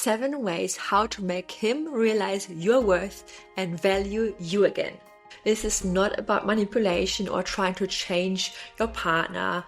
7 ways how to make him realize your worth and value you again. This is not about manipulation or trying to change your partner,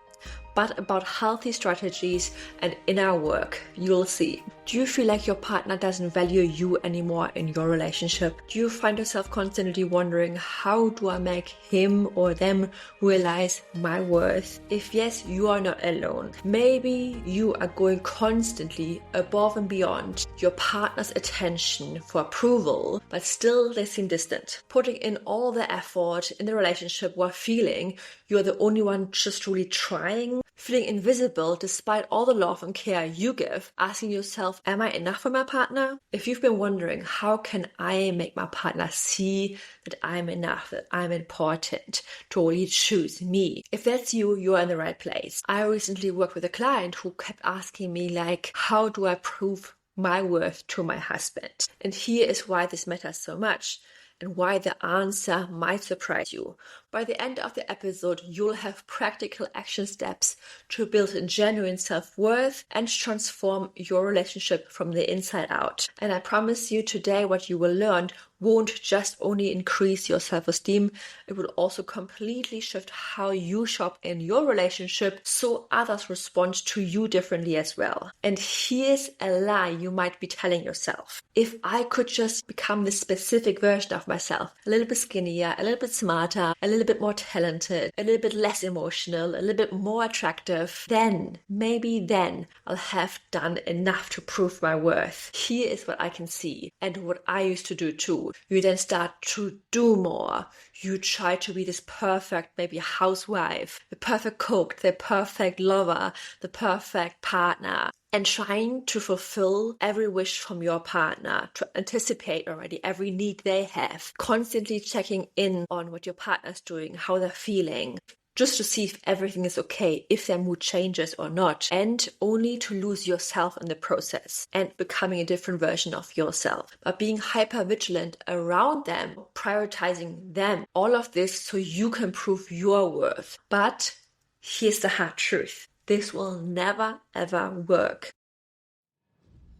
but about healthy strategies and inner work. You'll see. Do you feel like your partner doesn't value you anymore in your relationship? Do you find yourself constantly wondering, how do I make him or them realize my worth? If yes, you are not alone. Maybe you are going constantly above and beyond your partner's attention for approval, but still they seem distant. Putting in all the effort in the relationship while feeling you're the only one just really trying, feeling invisible despite all the love and care you give, asking yourself, am I enough for my partner? If you've been wondering, how can I make my partner see that I'm enough, that I'm important, to really choose me? If that's you, you're in the right place. I recently worked with a client who kept asking me, like, how do I prove my worth to my husband? And here is why this matters so much, and why the answer might surprise you. By the end of the episode, you'll have practical action steps to build a genuine self-worth and transform your relationship from the inside out. And I promise you today, what you will learn won't just only increase your self-esteem, it will also completely shift how you shop in your relationship so others respond to you differently as well. And here's a lie you might be telling yourself. If I could just become this specific version of myself, a little bit skinnier, a little bit smarter, a little bit more talented, a little bit less emotional, a little bit more attractive, then, maybe then, I'll have done enough to prove my worth. Here is what I can see, and what I used to do too. You then start to do more. You try to be this perfect, maybe housewife, the perfect cook, the perfect lover, the perfect partner, and trying to fulfill every wish from your partner, to anticipate already every need they have, constantly checking in on what your partner's doing, how they're feeling, just to see if everything is okay, if their mood changes or not, and only to lose yourself in the process and becoming a different version of yourself. But being hyper vigilant around them, prioritizing them, all of this so you can prove your worth. But here's the hard truth. This will never ever work.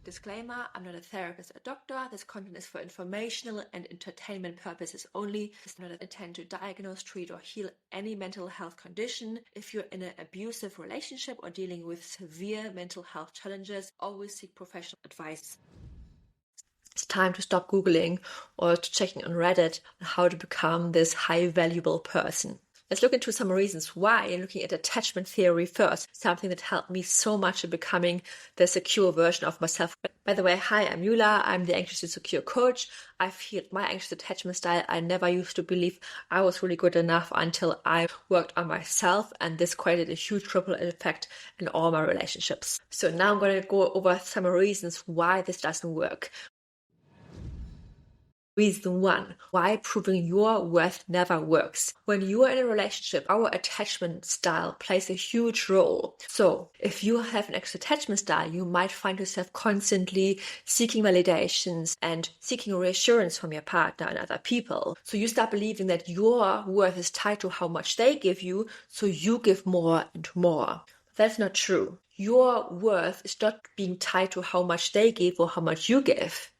Disclaimer, I'm not a therapist or doctor. This content is for informational and entertainment purposes only. It's not intended to diagnose, treat, or heal any mental health condition. If you're in an abusive relationship or dealing with severe mental health challenges, always seek professional advice. It's time to stop Googling or to checking on Reddit on how to become this high valuable person. Let's look into some reasons why, looking at attachment theory first, something that helped me so much in becoming the secure version of myself. By the way, hi, I'm Yula. I'm the Anxious to Secure coach. I've healed my anxious attachment style. I never used to believe I was really good enough until I worked on myself, and this created a huge ripple effect in all my relationships. So now I'm going to go over some reasons why this doesn't work. Reason 1, why proving your worth never works. When you are in a relationship, our attachment style plays a huge role. So if you have an anxious attachment style, you might find yourself constantly seeking validations and seeking reassurance from your partner and other people. So you start believing that your worth is tied to how much they give you, so you give more and more. That's not true. Your worth is not being tied to how much they give or how much you give.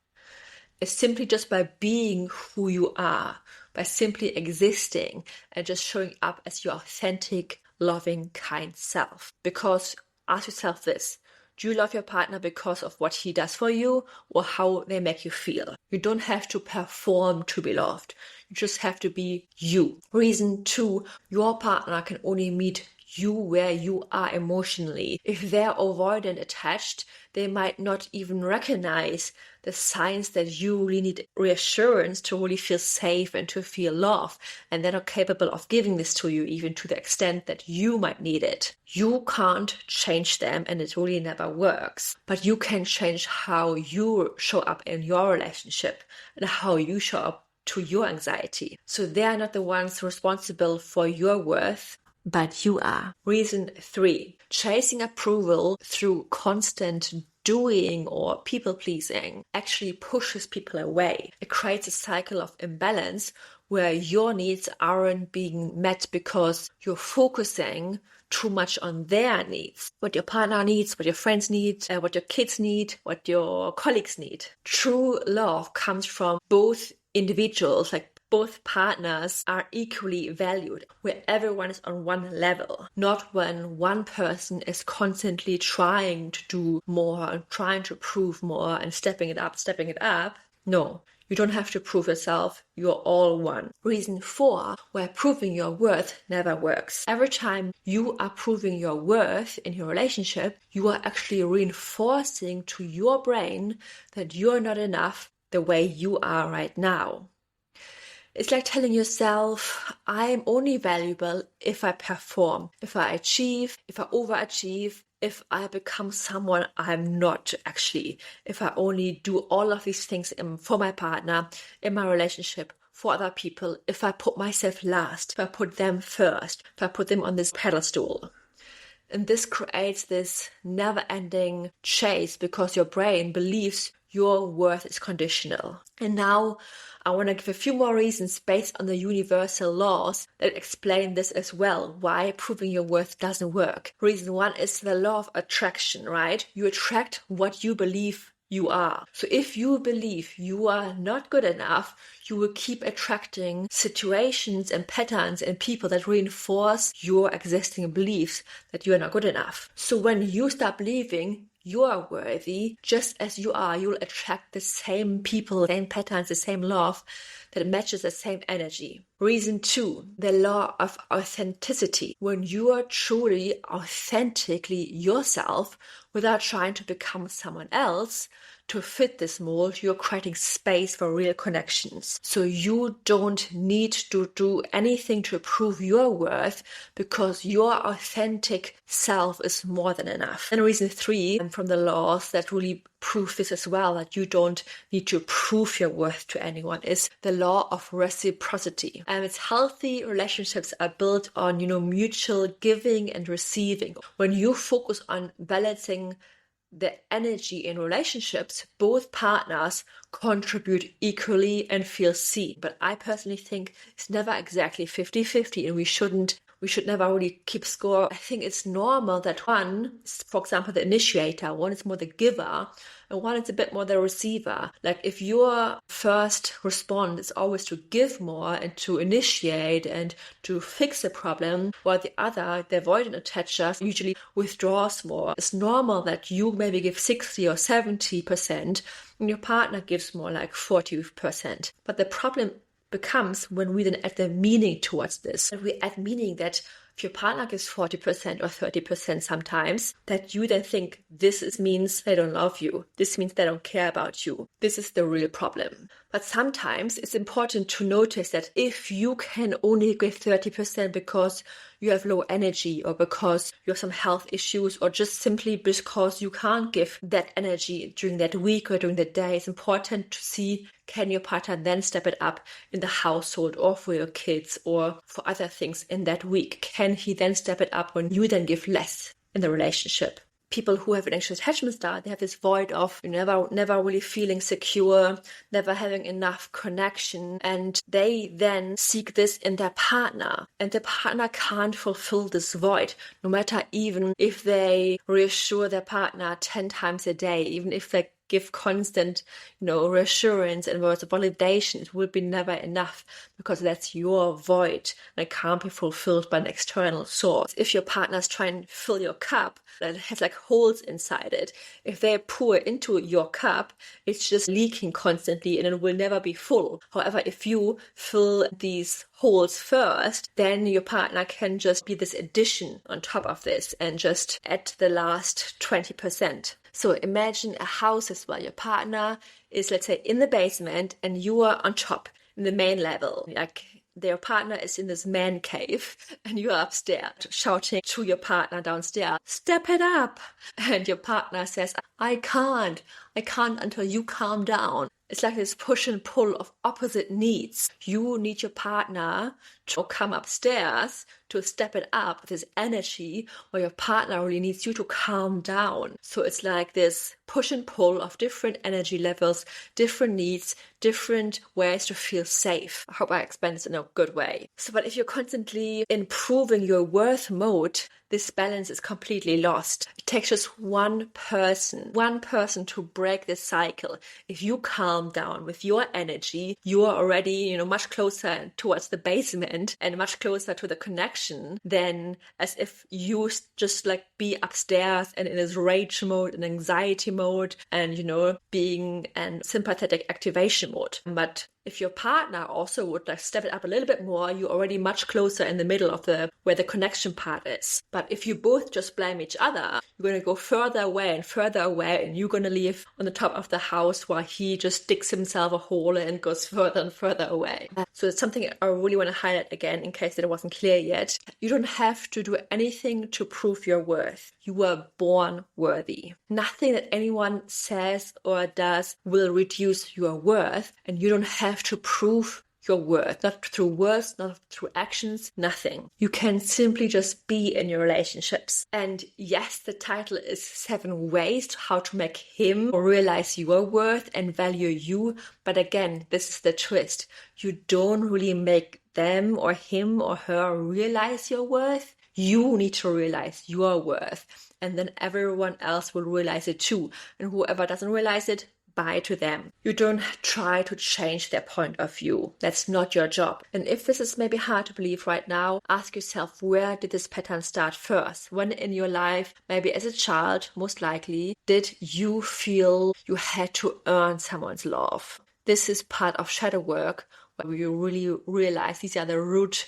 It's simply just by being who you are, by simply existing and just showing up as your authentic, loving, kind self. Because ask yourself this, do you love your partner because of what he does for you or how they make you feel? You don't have to perform to be loved. You just have to be you. Reason 2, your partner can only meet you where you are emotionally. If they're avoidant attached, they might not even recognize the signs that you really need reassurance to really feel safe and to feel love, and they're not capable of giving this to you even to the extent that you might need it. You can't change them, and it really never works, but you can change how you show up in your relationship and how you show up to your anxiety. So they are not the ones responsible for your worth, but you are. Reason 3, chasing approval through constant doing or people pleasing actually pushes people away. It creates a cycle of imbalance where your needs aren't being met because you're focusing too much on their needs, what your partner needs, what your friends need, what your kids need, what your colleagues need. True love comes from both individuals, like both partners are equally valued, where everyone is on one level, not when one person is constantly trying to do more and trying to prove more and stepping it up. No, you don't have to prove yourself. You're all one. Reason 4, where proving your worth never works. Every time you are proving your worth in your relationship, you are actually reinforcing to your brain that you're not enough the way you are right now. It's like telling yourself, I'm only valuable if I perform, if I achieve, if I overachieve, if I become someone I'm not actually, if I only do all of these things for my partner, in my relationship, for other people, if I put myself last, if I put them first, if I put them on this pedestal. And this creates this never-ending chase because your brain believes your worth is conditional. And now I want to give a few more reasons based on the universal laws that explain this as well, why proving your worth doesn't work. Reason 1 is the law of attraction, right? You attract what you believe you are. So if you believe you are not good enough, you will keep attracting situations and patterns and people that reinforce your existing beliefs that you are not good enough. So when you start believing you are worthy, just as you are, you'll attract the same people, same patterns, the same love that matches the same energy. Reason 2, the law of authenticity. When you are truly authentically yourself without trying to become someone else to fit this mold, you're creating space for real connections. So you don't need to do anything to prove your worth because your authentic self is more than enough. And reason 3, and from the laws that really prove this as well, that you don't need to prove your worth to anyone, is the law of reciprocity. And it's healthy relationships are built on, mutual giving and receiving. When you focus on balancing the energy in relationships, both partners contribute equally and feel seen. But I personally think it's never exactly 50-50, and we should never really keep score. I think it's normal that one is, for example, the initiator, one is more the giver, and one is a bit more the receiver. Like if your first response is always to give more and to initiate and to fix the problem, while the other, the avoidant attacher, usually withdraws more. It's normal that you maybe give 60 or 70% and your partner gives more like 40%. But the problem becomes when we then add the meaning towards this. And we add meaning that if your partner gives 40% or 30% sometimes, that you then think means they don't love you. This means they don't care about you. This is the real problem. But sometimes it's important to notice that if you can only give 30% because you have low energy or because you have some health issues or just simply because you can't give that energy during that week or during the day, it's important to see, can your partner then step it up in the household or for your kids or for other things in that week? Can he then step it up when you then give less in the relationship? People who have an anxious attachment style, they have this void of never really feeling secure, never having enough connection, and they then seek this in their partner. And the partner can't fulfill this void, no matter even if they reassure their partner 10 times a day, even if they give constant, reassurance and words of validation, it will be never enough because that's your void and it can't be fulfilled by an external source. If your partner's trying to fill your cup that has like holes inside it, if they pour into your cup, it's just leaking constantly and it will never be full. However, if you fill these holes first, then your partner can just be this addition on top of this and just add the last 20%. So imagine a house as well. Your partner is, let's say, in the basement and you are on top in the main level. Like their partner is in this man cave and you are upstairs shouting to your partner downstairs, step it up. And your partner says, I can't until you calm down. It's like this push and pull of opposite needs. You need your partner to come upstairs to step it up, this energy, or your partner really needs you to calm down. So it's like this push and pull of different energy levels, different needs, different ways to feel safe. I hope I explained this in a good way. So, but if you're constantly improving your worth mode, this balance is completely lost. It takes just one person to break this cycle. If you calm down with your energy, you are already, much closer towards the basement and much closer to the connection than as if you just like be upstairs and in this rage mode and anxiety mode and, being in sympathetic activation mode. But if your partner also would like step it up a little bit more, you're already much closer in the middle of where the connection part is. But if you both just blame each other, you're going to go further away, and you're going to live on the top of the house while he just digs himself a hole and goes further and further away. So it's something I really want to highlight again in case it wasn't clear yet. You don't have to do anything to prove your worth. You were born worthy. Nothing that anyone says or does will reduce your worth, and you don't have to prove your worth, not through words, not through actions, nothing. You can simply just be in your relationships. And yes, the title is 7 ways to how to make him realize your worth and value you. But again, this is the twist. You don't really make them or him or her realize your worth. You need to realize your worth, and then everyone else will realize it too. And whoever doesn't realize it, bye to them. You don't try to change their point of view. That's not your job. And if this is maybe hard to believe right now, ask yourself, where did this pattern start first? When in your life, maybe as a child, most likely, did you feel you had to earn someone's love? This is part of shadow work, where we really realize these are the roots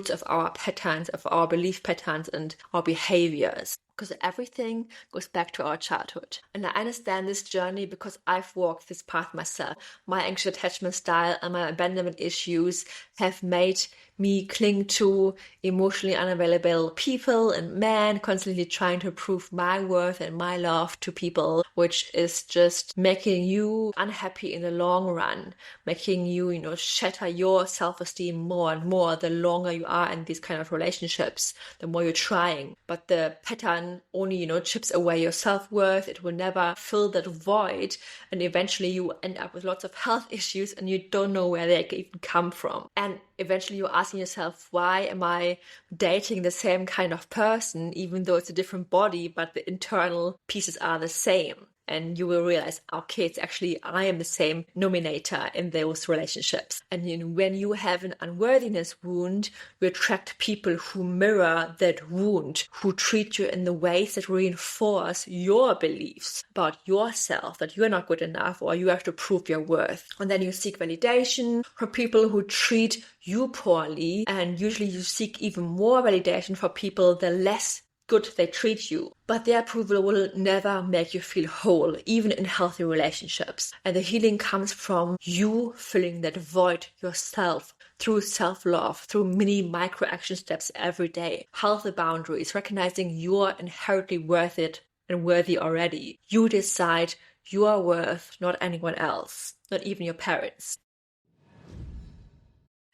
of our patterns, of our belief patterns and our behaviors. Because everything goes back to our childhood. And I understand this journey because I've walked this path myself. My anxious attachment style and my abandonment issues have made me cling to emotionally unavailable people and men, constantly trying to prove my worth and my love to people, which is just making you unhappy in the long run, making you, shatter your self-esteem more and more the longer you are in these kind of relationships, the more you're trying. But the pattern only, chips away your self-worth. It will never fill that void. And eventually you end up with lots of health issues and you don't know where they even come from. And eventually you're asking yourself, why am I dating the same kind of person, even though it's a different body, but the internal pieces are the same? And you will realize, okay, it's actually I am the same nominator in those relationships. And when you have an unworthiness wound, you attract people who mirror that wound, who treat you in the ways that reinforce your beliefs about yourself, that you're not good enough or you have to prove your worth. And then you seek validation from people who treat you poorly, and usually you seek even more validation for people the less good they treat you. But their approval will never make you feel whole, even in healthy relationships. And the healing comes from you filling that void yourself through self-love, through micro action steps every day. Healthy boundaries, recognizing you're inherently worth it and worthy already. You decide your worth, not anyone else, not even your parents.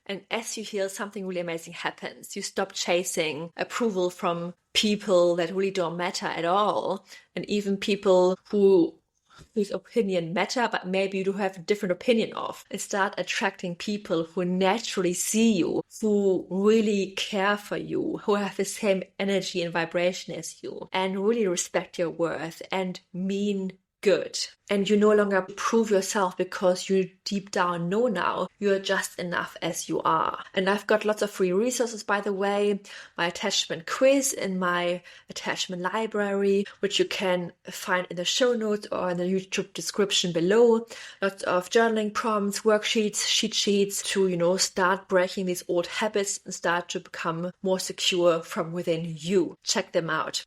And as you heal, something really amazing happens. You stop chasing approval from people that really don't matter at all. And even people whose opinion matter, but maybe you do have a different opinion of. And start attracting people who naturally see you, who really care for you, who have the same energy and vibration as you, and really respect your worth and mean good. And you no longer prove yourself because you deep down know now you're just enough as you are. And I've got lots of free resources, by the way, my attachment quiz and my attachment library, which you can find in the show notes or in the YouTube description below. Lots of journaling prompts, worksheets, cheat sheets to, start breaking these old habits and start to become more secure from within you. Check them out.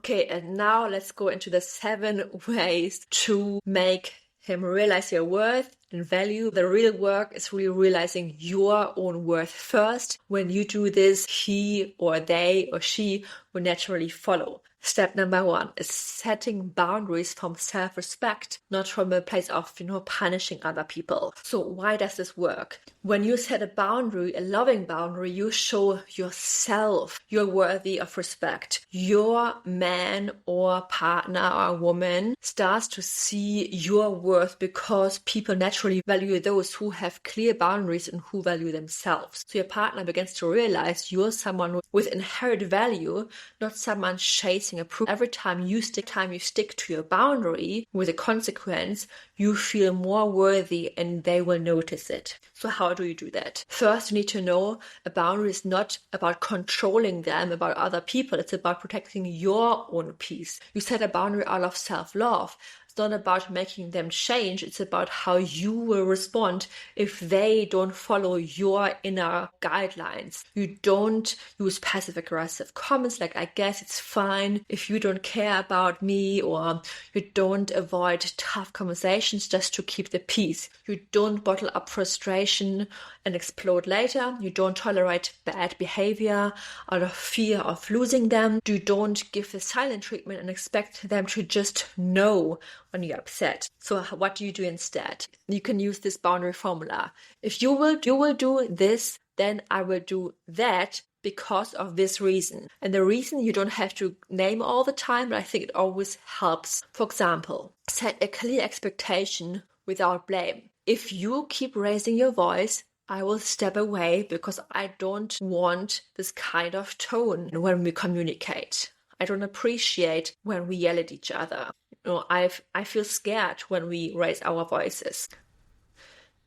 Okay, and now let's go into the 7 ways to make him realize your worth and value. The real work is really realizing your own worth first. When you do this, he or they or she will naturally follow. Step number 1 is setting boundaries from self-respect, not from a place of, punishing other people. So why does this work? When you set a boundary, a loving boundary, you show yourself you're worthy of respect. Your man or partner or woman starts to see your worth because people naturally value those who have clear boundaries and who value themselves. So your partner begins to realize you're someone with inherent value, not someone chasing approval. Every time you stick to your boundary with a consequence, you feel more worthy and they will notice it. So how do you do that? First, you need to know a boundary is not about controlling them, about other people. It's about protecting your own peace. You set a boundary out of self-love. It's not about making them change. It's about how you will respond if they don't follow your inner guidelines. You don't use passive-aggressive comments like, I guess it's fine if you don't care about me, or you don't avoid tough conversations just to keep the peace. You don't bottle up frustration and explode later. You don't tolerate bad behavior out of fear of losing them. You don't give the silent treatment and expect them to just know when you're upset. So what do you do instead? You can use this boundary formula. If you will do this, then I will do that because of this reason. And the reason you don't have to name all the time, but I think it always helps. For example, set a clear expectation without blame. If you keep raising your voice, I will step away because I don't want this kind of tone when we communicate. I don't appreciate when we yell at each other. I feel scared when we raise our voices.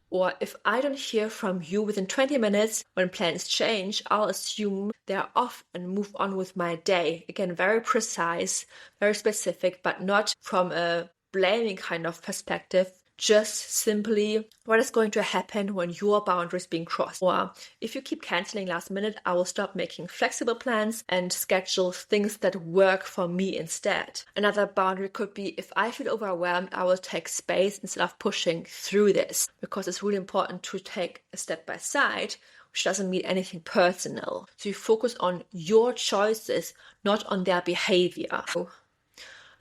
Or if I don't hear from you within 20 minutes when plans change, I'll assume they're off and move on with my day. Again, very precise, very specific, but not from a blaming kind of perspective. Just simply what is going to happen when your boundaries being crossed. Or if you keep canceling last minute, I will stop making flexible plans and schedule things that work for me instead. Another boundary could be, if I feel overwhelmed, I will take space instead of pushing through this, because it's really important to take a step by side, which doesn't mean anything personal. So you focus on your choices, not on their behavior.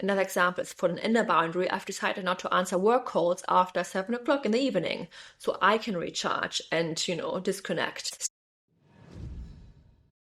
Another example is for an inner boundary. I've decided not to answer work calls after 7 o'clock in the evening so I can recharge and, disconnect.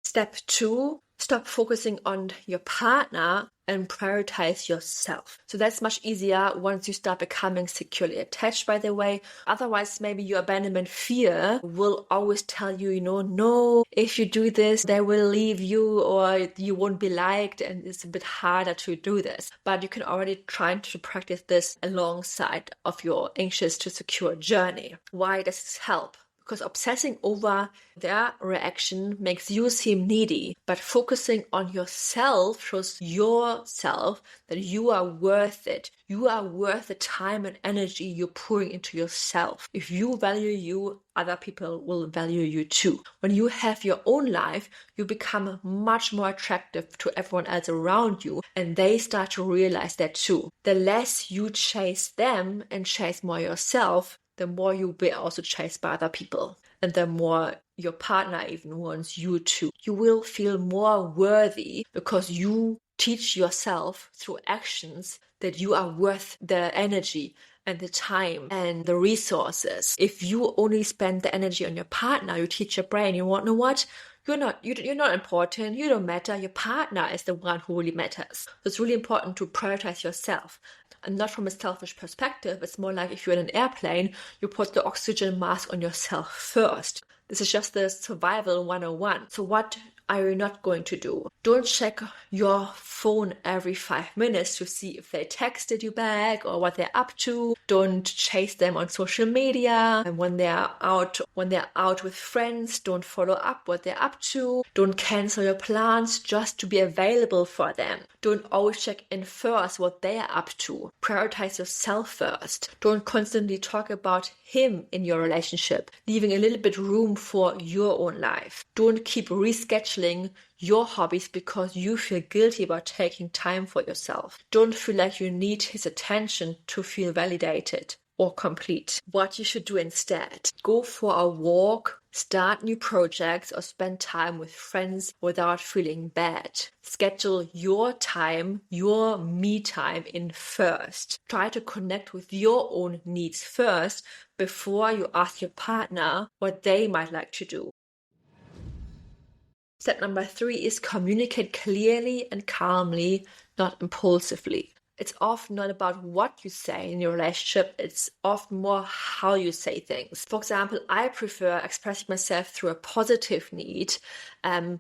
Step 2, stop focusing on your partner and prioritize yourself. So that's much easier once you start becoming securely attached, by the way. Otherwise, maybe your abandonment fear will always tell you, no, if you do this, they will leave you or you won't be liked, and it's a bit harder to do this. But you can already try to practice this alongside of your anxious to secure journey. Why does this help? Because obsessing over their reaction makes you seem needy, but focusing on yourself shows yourself that you are worth it. You are worth the time and energy you're pouring into yourself. If you value you, other people will value you too. When you have your own life, you become much more attractive to everyone else around you, and they start to realize that too. The less you chase them and chase more yourself, the more you'll be also chased by other people, and the more your partner even wants you to. You will feel more worthy because you teach yourself through actions that you are worth the energy and the time and the resources. If you only spend the energy on your partner, you teach your brain, you want to know what? You're not important, you don't matter, your partner is the one who really matters. So it's really important to prioritize yourself. And not from a selfish perspective, it's more like if you're in an airplane, you put the oxygen mask on yourself first. This is just the survival 101. So what are you not going to do? Don't check your phone every 5 minutes to see if they texted you back or what they're up to. Don't chase them on social media. And when they're out with friends, don't follow up what they're up to. Don't cancel your plans just to be available for them. Don't always check in first what they are up to. Prioritize yourself first. Don't constantly talk about him in your relationship, leaving a little bit room for your own life. Don't keep rescheduling your hobbies because you feel guilty about taking time for yourself. Don't feel like you need his attention to feel validated or complete. What you should do instead: go for a walk Start new projects or spend time with friends without feeling bad. Schedule your time, your me time in first. Try to connect with your own needs first before you ask your partner what they might like to do. Step number 3 is communicate clearly and calmly, not impulsively. It's often not about what you say in your relationship, it's often more how you say things. For example, I prefer expressing myself through a positive need and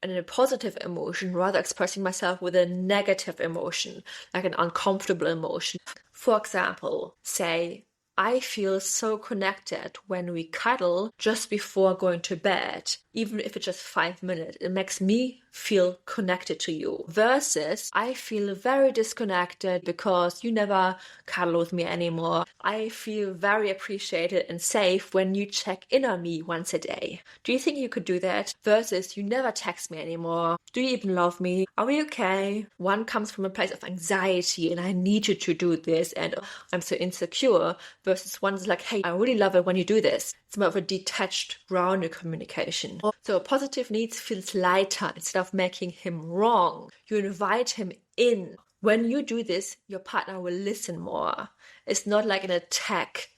a positive emotion, rather expressing myself with a negative emotion, like an uncomfortable emotion. For example, say, I feel so connected when we cuddle just before going to bed, even if it's just 5 minutes. It makes me feel connected to you. Versus, I feel very disconnected because you never cuddle with me anymore. I feel very appreciated and safe when you check in on me once a day. Do you think you could do that? Versus, you never text me anymore. Do you even love me? Are we okay? One comes from a place of anxiety and I need you to do this and I'm so insecure. Versus one's like, hey, I really love it when you do this. It's more of a detached, grounded communication. So positive needs feels lighter instead of making him wrong. You invite him in. When you do this, your partner will listen more. It's not like an attack.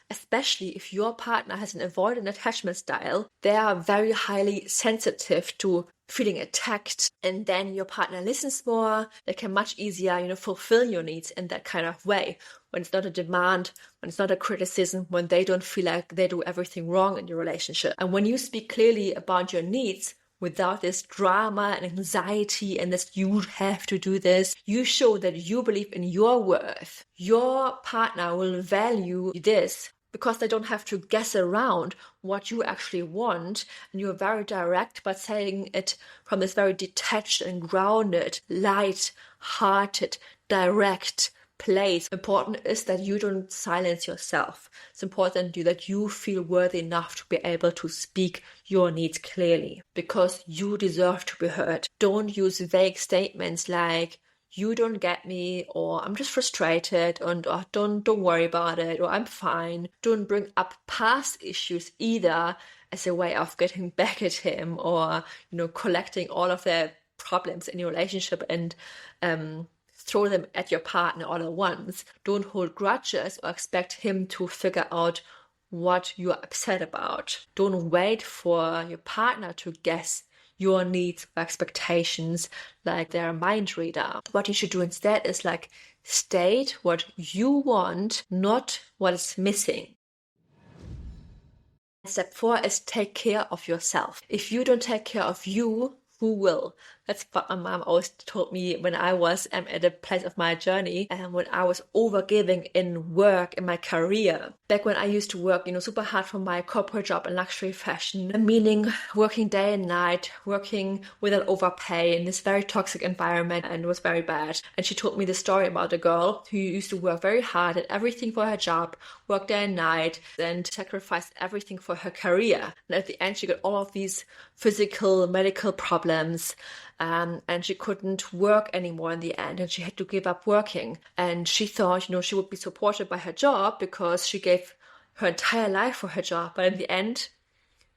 Especially if your partner has an avoidant attachment style, they are very highly sensitive to feeling attacked, and then your partner listens more. They can much easier, fulfill your needs in that kind of way. When it's not a demand, when it's not a criticism, when they don't feel like they do everything wrong in your relationship. And when you speak clearly about your needs, without this drama and anxiety and this you have to do this, you show that you believe in your worth. Your partner will value this because they don't have to guess around what you actually want, and you're very direct but saying it from this very detached and grounded, light-hearted, direct place. Important is that you don't silence yourself. It's important that you feel worthy enough to be able to speak your needs clearly because you deserve to be heard. Don't use vague statements like, you don't get me, or I'm just frustrated, and don't worry about it, or I'm fine. Don't bring up past issues either as a way of getting back at him or, collecting all of their problems in your relationship and throw them at your partner all at once. Don't hold grudges or expect him to figure out what you're upset about. Don't wait for your partner to guess your needs or expectations like they're a mind reader. What you should do instead is state what you want, not what is missing. Step 4 is take care of yourself. If you don't take care of you, who will? That's what my mom always told me when I was at a place of my journey and when I was overgiving in work, in my career. Back when I used to work, super hard for my corporate job in luxury fashion, meaning working day and night, working without overpay in this very toxic environment, and it was very bad. And she told me the story about a girl who used to work very hard at everything for her job, work day and night, and sacrificed everything for her career. And at the end, she got all of these physical, medical problems. And she couldn't work anymore in the end, and she had to give up working. And she thought, she would be supported by her job because she gave her entire life for her job. But in the end,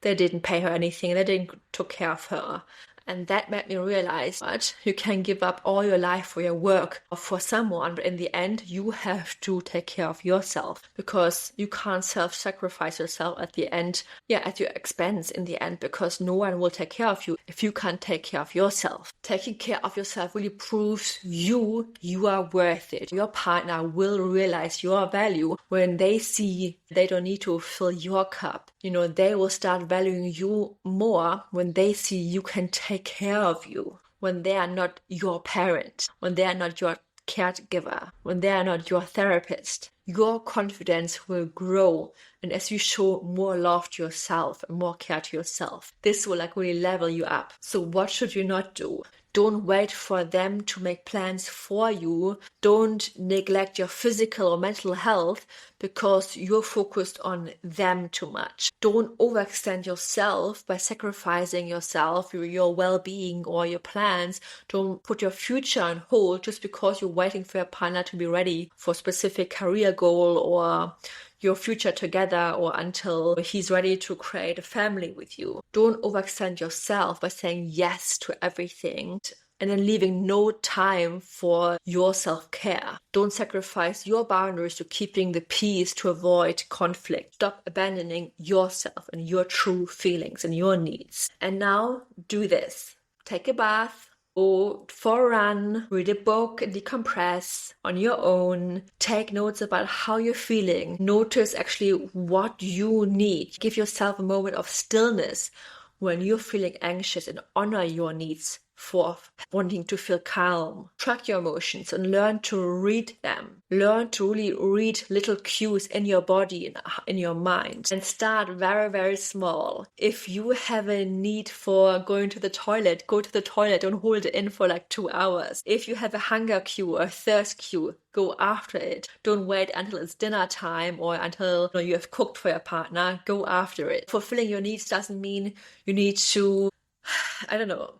they didn't pay her anything. They didn't took care of her. And that made me realize that you can give up all your life for your work or for someone, but in the end, you have to take care of yourself because you can't self-sacrifice yourself at the end, at your expense in the end, because no one will take care of you if you can't take care of yourself. Taking care of yourself really proves you are worth it. Your partner will realize your value when they see they don't need to fill your cup. They will start valuing you more when they see you can take care of you, when they are not your parent, when they are not your caregiver, when they are not your therapist. Your confidence will grow, and as you show more love to yourself and more care to yourself, this will really level you up. So what should you not do? Don't wait for them to make plans for you. Don't neglect your physical or mental health because you're focused on them too much. Don't overextend yourself by sacrificing yourself, your well-being or your plans. Don't put your future on hold just because you're waiting for your partner to be ready for a specific career goal or your future together, or until he's ready to create a family with you. Don't overextend yourself by saying yes to everything and then leaving no time for your self-care. Don't sacrifice your boundaries to keeping the peace to avoid conflict. Stop abandoning yourself and your true feelings and your needs. And now do this. Take a bath, go for a run, read a book and decompress on your own. Take notes about how you're feeling. Notice actually what you need. Give yourself a moment of stillness when you're feeling anxious and honor your needs for wanting to feel calm. Track your emotions and learn to read them. Learn to really read little cues in your body and in your mind. And start very, very small. If you have a need for going to the toilet, go to the toilet. Don't hold it in for like 2 hours. If you have a hunger cue or a thirst cue, go after it. Don't wait until it's dinner time or until you have cooked for your partner. Go after it. Fulfilling your needs doesn't mean you need to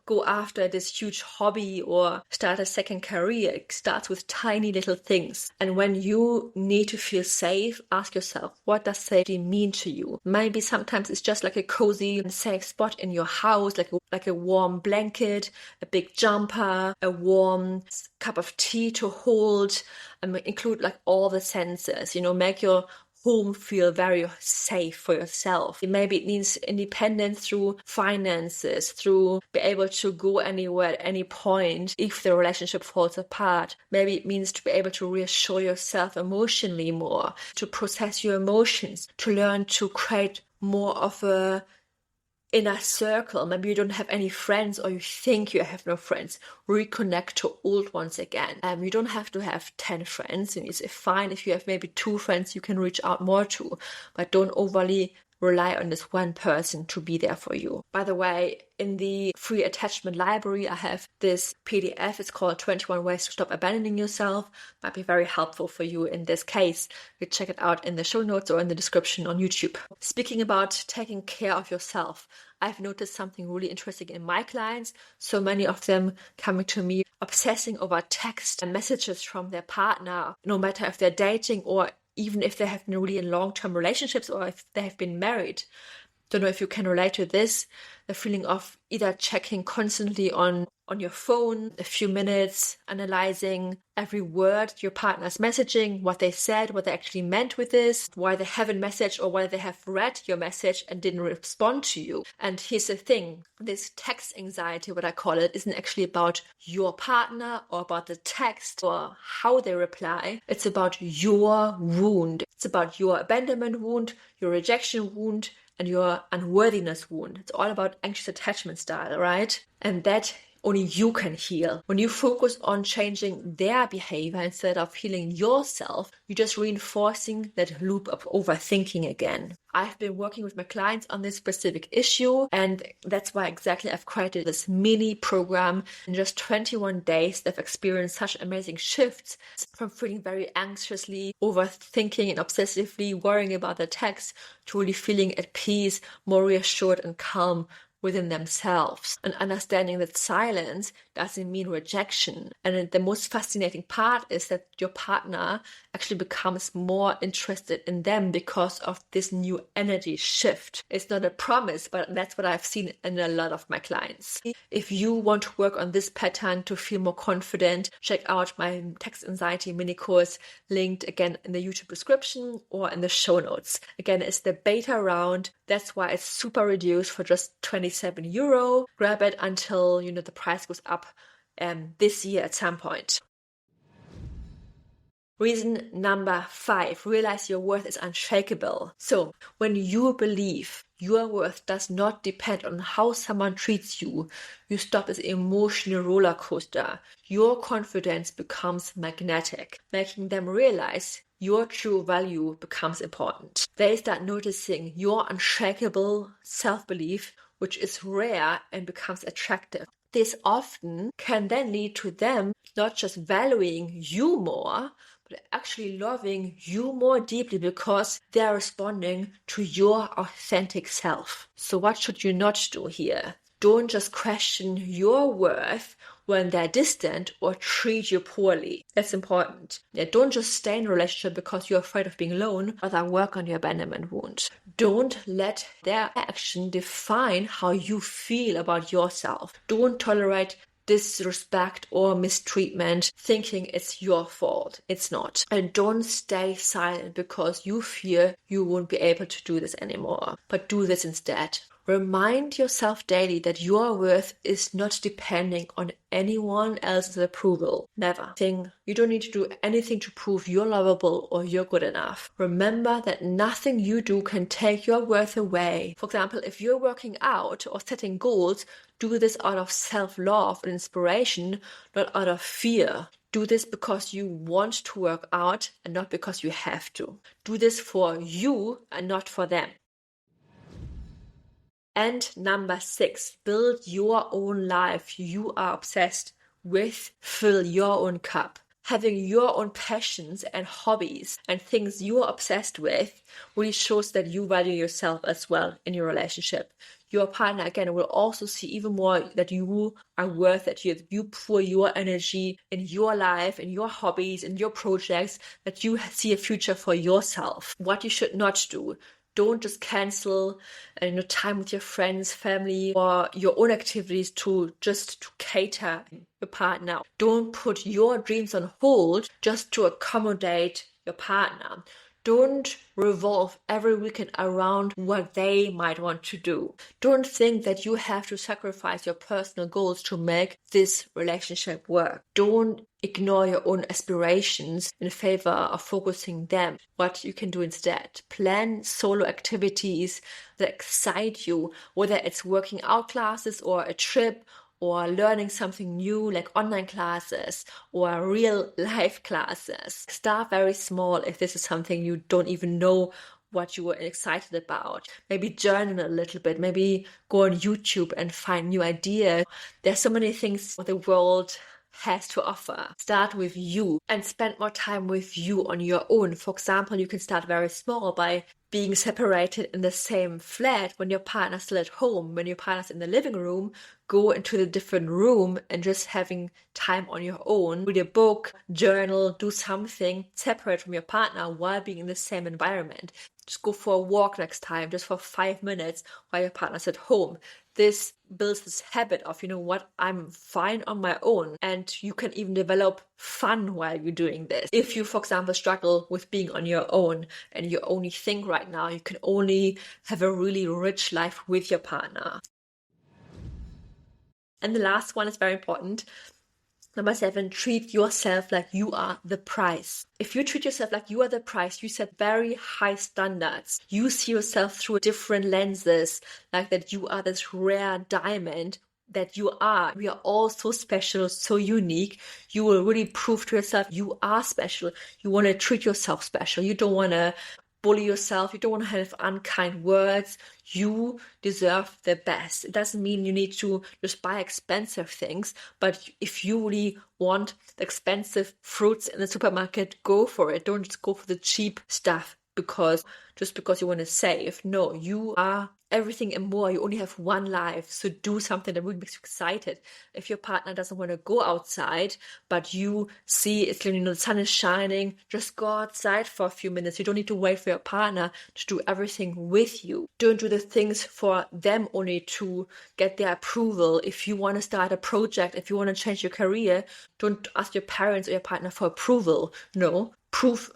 go after this huge hobby or start a second career. It starts with tiny little things. And when you need to feel safe, ask yourself, what does safety mean to you? Maybe sometimes it's just like a cozy and safe spot in your house, like a warm blanket, a big jumper, a warm cup of tea to hold, and include like all the senses, make your home feel very safe for yourself. Maybe it means independence through finances, through be able to go anywhere at any point if the relationship falls apart. Maybe it means to be able to reassure yourself emotionally more, to process your emotions, to learn to create more of a inner circle. Maybe you don't have any friends or you think you have no friends. Reconnect to old ones again. You don't have to have 10 friends. It's fine if you have maybe 2 friends you can reach out more to, but don't overly rely on this one person to be there for you. By the way, in the free attachment library, I have this PDF. It's called 21 Ways to Stop Abandoning Yourself. Might be very helpful for you in this case. You check it out in the show notes or in the description on YouTube. Speaking about taking care of yourself, I've noticed something really interesting in my clients. So many of them coming to me obsessing over text and messages from their partner, no matter if they're dating or even if they have been really in long-term relationships or if they have been married. Don't know if you can relate to this, the feeling of either checking constantly on your phone, a few minutes, analyzing every word your partner's messaging, what they said, what they actually meant with this, why they haven't messaged or why they have read your message and didn't respond to you. And here's the thing, this text anxiety, what I call it, isn't actually about your partner or about the text or how they reply. It's about your wound. It's about your abandonment wound, your rejection wound, and your unworthiness wound. It's all about anxious attachment style, right? And that only you can heal. When you focus on changing their behavior instead of healing yourself, you're just reinforcing that loop of overthinking again. I've been working with my clients on this specific issue, and that's why exactly I've created this mini program. In just 21 days, they've experienced such amazing shifts from feeling very anxiously, overthinking and obsessively worrying about the text to really feeling at peace, more reassured and calm within themselves, and understanding that silence doesn't mean rejection. And the most fascinating part is that your partner actually becomes more interested in them because of this new energy shift. It's not a promise, but that's what I've seen in a lot of my clients. If you want to work on this pattern to feel more confident, check out my text anxiety mini course, linked again in the YouTube description or in the show notes. Again, it's the beta round. That's why it's super reduced for just €27. Grab it until the price goes up this year at some point. Reason number 5, realize your worth is unshakable. So when you believe your worth does not depend on how someone treats you, you stop this emotional roller coaster. Your confidence becomes magnetic, making them realize your true value becomes important. They start noticing your unshakable self-belief, which is rare, and becomes attractive. This often can then lead to them not just valuing you more, but actually loving you more deeply because they're responding to your authentic self. So what should you not do here? Don't just question your worth when they're distant or treat you poorly. That's important. Yeah, don't just stay in a relationship because you're afraid of being alone, rather work on your abandonment wound. Don't let their action define how you feel about yourself. Don't tolerate disrespect or mistreatment thinking it's your fault. It's not. And don't stay silent because you fear you won't be able to do this anymore, but do this instead. Remind yourself daily that your worth is not depending on anyone else's approval. Never. You don't need to do anything to prove you're lovable or you're good enough. Remember that nothing you do can take your worth away. For example, if you're working out or setting goals, do this out of self-love and inspiration, not out of fear. Do this because you want to work out and not because you have to. Do this for you and not for them. And number 6, build your own life you are obsessed with. Fill your own cup. Having your own passions and hobbies and things you are obsessed with really shows that you value yourself as well in your relationship. Your partner, again, will also see even more that you are worth it. You pour your energy in your life, in your hobbies, in your projects, that you see a future for yourself. What you should not do. Don't just cancel time with your friends, family, or your own activities to cater your partner. Don't put your dreams on hold just to accommodate your partner. Don't revolve every weekend around what they might want to do. Don't think that you have to sacrifice your personal goals to make this relationship work. Don't ignore your own aspirations in favor of focusing them. What you can do instead. Plan solo activities that excite you, whether it's working out classes or a trip, or learning something new like online classes or real life classes. Start very small if this is something you don't even know what you were excited about. Maybe journal a little bit, maybe go on YouTube and find new ideas. There's so many things the world has to offer. Start with you and spend more time with you on your own. For example, you can start very small by being separated in the same flat when your partner's still at home. When your partner's in the living room, go into the different room and just having time on your own. Read a book, journal, do something separate from your partner while being in the same environment. Just go for a walk next time, just for 5 minutes while your partner's at home. This builds this habit of, I'm fine on my own. And you can even develop fun while you're doing this. If you, for example, struggle with being on your own and you only think right now, you can only have a really rich life with your partner. And the last one is very important. Number 7, treat yourself like you are the prize. If you treat yourself like you are the prize, you set very high standards. You see yourself through different lenses, like that you are this rare diamond that you are. We are all so special, so unique. You will really prove to yourself you are special. You want to treat yourself special. You don't want to bully yourself. You don't want to have unkind words. You deserve the best. It doesn't mean you need to just buy expensive things, but if you really want the expensive fruits in the supermarket, go for it. Don't just go for the cheap stuff because you want to save. No, you are everything and more. You only have one life, so do something that really makes you excited. If your partner doesn't want to go outside, but you see it's the sun is shining, just go outside for a few minutes. You don't need to wait for your partner to do everything with you. Don't do the things for them only to get their approval. If you want to start a project, if you want to change your career, don't ask your parents or your partner for approval. No, prove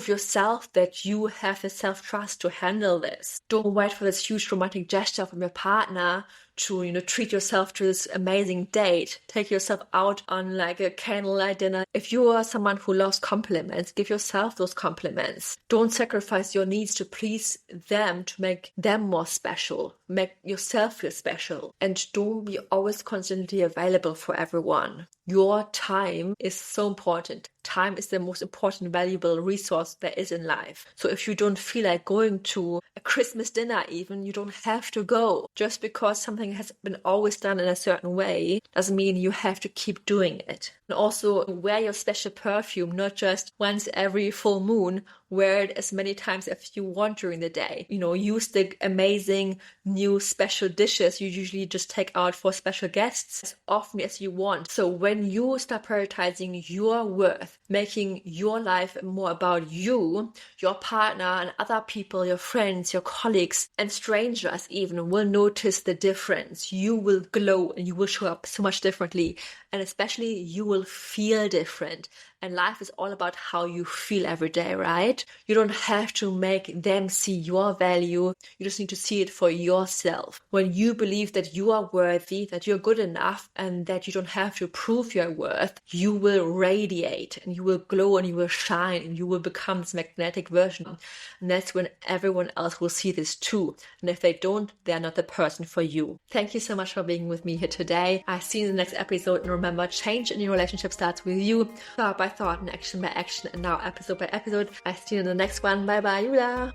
yourself that you have the self-trust to handle this. Don't wait for this huge romantic gesture from your partner to, treat yourself to this amazing date. Take yourself out on like a candlelight dinner. If you are someone who loves compliments, give yourself those compliments. Don't sacrifice your needs to please them to make them more special. Make yourself feel special. And don't be always constantly available for everyone. Your time is so important. time is the most important, valuable resource there is in life. So if you don't feel like going to a Christmas dinner even, you don't have to go. Just because something has been always done in a certain way doesn't mean you have to keep doing it. And also wear your special perfume, not just once every full moon. Wear it as many times as you want during the day. Use the amazing new special dishes you usually just take out for special guests as often as you want. So when you start prioritizing your worth, making your life more about you, your partner and other people, your friends, your colleagues and strangers even will notice the difference. You will glow and you will show up so much differently, and especially you will feel different. And life is all about how you feel every day, right? You don't have to make them see your value. You just need to see it for yourself. When you believe that you are worthy, that you're good enough, and that you don't have to prove your worth, you will radiate and you will glow and you will shine and you will become this magnetic version. And that's when everyone else will see this too. And if they don't, they're not the person for you. Thank you so much for being with me here today. I'll see you in the next episode. And remember, change in your relationship starts with you. Thought by thought and action by action, and now episode by episode. I see you in the next one. Bye bye, Julia.